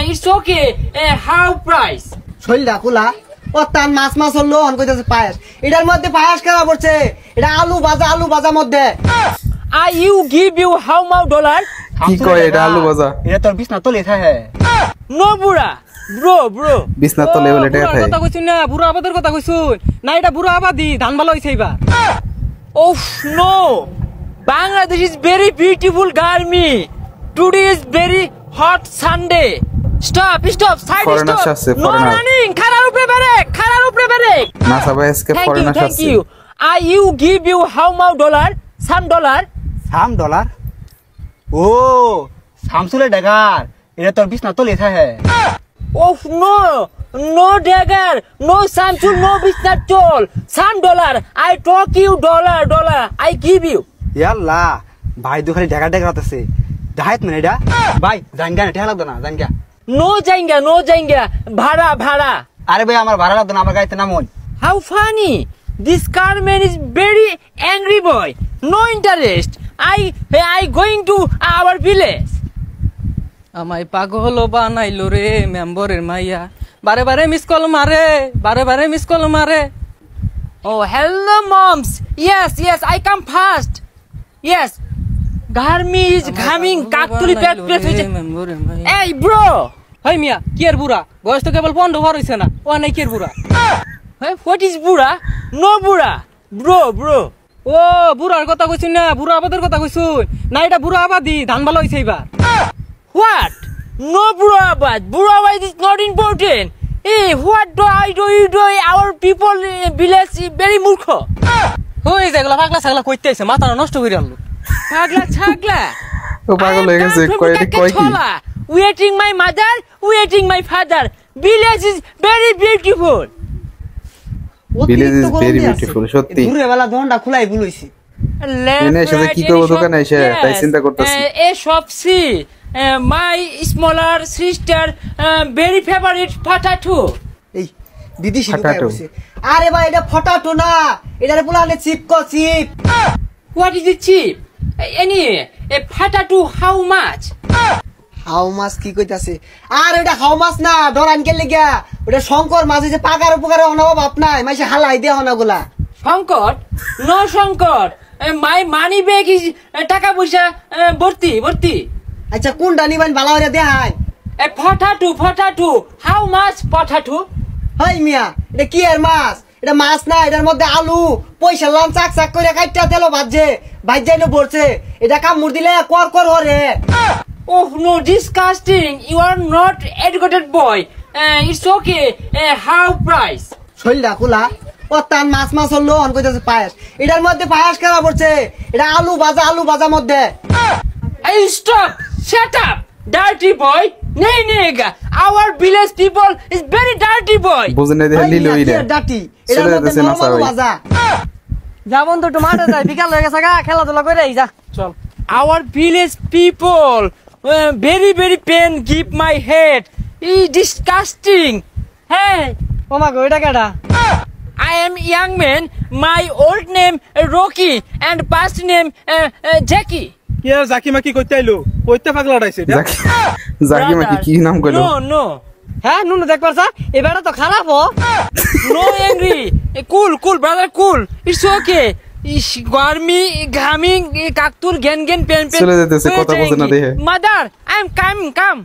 It's okay. How price? শৈলটা কুলা ও তান মাছ মাছ হলো অন কইতাছে পায়েস এটার মধ্যে পায়েস করা পড়ছে এটা আলু ভাজা মধ্যে I you give you how much dollar? কি কয় এটা আলু ভাজা এটা তোর বিছনা তলে থাকে No bura. Bro. বিছনা তলে বলে এটা থাকে কথা কইছুন না বুড়া আবাদের কথা কইছুন না এটা বুড়া আবাদি ধান ভালো হইছে এবার Oh no. Bangladesh is very beautiful Garmi. Today is very hot Sunday. Stop. Side Foreigners stop. আসছে, No foreigner. running. খারার উপরে ব্রেক. না সবাই আজকে ফরেনার Thank আসছে you. I you give you how much dollar? Some dollar. $3 ও শামসুলের ডাগার এটা তোর বিছনা তলে থাকে Oh no dagger, no Samsung, no business toll. Some dollar. I talk you dollar. I give you. ইয়াল্লা ভাই তো খালি ডাগা আছে দাহাত মানে এটা ভাই জানগা না ঠেলা লাগতো না জানগা No জাঙ্গা. ভাড়া. আরে ভাই আমার ভাড়া লাগতো না আমার গাড়িতে নামুন How funny. This car man is very angry boy. No interest. I going to our village. আমায় পাগল বানাইলো রে মেম্বরের মাইয়া বারে মিস কল মারে Oh hello moms. Yes, I come fast. Yes. Garmi is coming. কাকতুলি পেট হইছে Hey bro. Hey মিয়া কি এর বুড়া বয়স তো কেবল 15 হর হইছে না ও নাই কি এর বুড়া Hey what is বুড়া No বুড়া Bro ও বুড়ার কথা কইছুন না বুড়া আবাদের কথা কইছুন না এটা বুড়া আবাদি ধান ভালো হইছে এবার What? No Buddha Abad is not important. Hey, what do you do? Our people village is very murkho. Who is এগুলা পাগলা ছাগলা কইতেছে মাথা নষ্ট করে আনলো পাগলা ছাগলা ও পাগল হয়ে গেছে কয় কি Waiting my mother, waiting my father. Village is very beautiful. Village is very beautiful সত্যি দূরে বেলা দোনটা খোলাই ভুলইছি এনে এসে কি করব দোকানে এসে তাই চিন্তা করতেছি এ সবসি my smaller sister very favorite potato এই দিদি শিখাই বসে আরে ভাই এটা ফটাটো না এটারে বলালে cheap What is it cheap? Anyway, a potato how much? How much কি কইতাছে আর এটা হাউ মাছ না ডরান কে লাগা ওটা শঙ্কর মাছ যে পাকার উপকারে অনাব বাপ নাই মাইসে হালাই দে হনাগুলা Shankar? No Shankar. My money bag is টাকা পয়সা ভর্তি আচ্ছা কোনটা নিবেন ভালো হইরা দেখাই A potato. How much potato? হাই মিয়া এটা কি এর মাছ এটা মাছ না এটার মধ্যে আলু পয়সা লান চাক করে কাটটা তেল ভাজে পড়ছে এটা কামড় দিলে কর হরে Oh no, disgusting. You are not educated boy. It's okay. How price? শৈলটা কুলা ও তান মাছ হলো অন কইতাছে পায়েস এটার মধ্যে পায়েস করা পড়ছে এটা আলু ভাজা মধ্যে Hey, stop! Shut up! Dirty boy! Nega! Our village people is very dirty boy! বুঝনে দে লিলো ইরে ডাটি এটার মধ্যে নরমাল ভাজা যাবন তো টমাটো যাই বিকাল হয়ে গেছে গা খেলাধুলা করে যা চল Our village people very pain give my head. Disgusting. Hey! ও মা গো এটা কেডা I am young man. My old name Rocky and past name Jackie. কে জাকি মাকি কইতে আইলো কইতে পাগলা ডাইছে জাকি মাকি কি নাম কইলো No. হ্যাঁ নুনু দেখ পারছা এবারে তো খারাপ ও No angry. Cool brother cool. It's okay. Garmi ঘামি কাকতুর জ্ঞান pen চলে যেতেছে কথা বুঝে না দেখে Mother I am come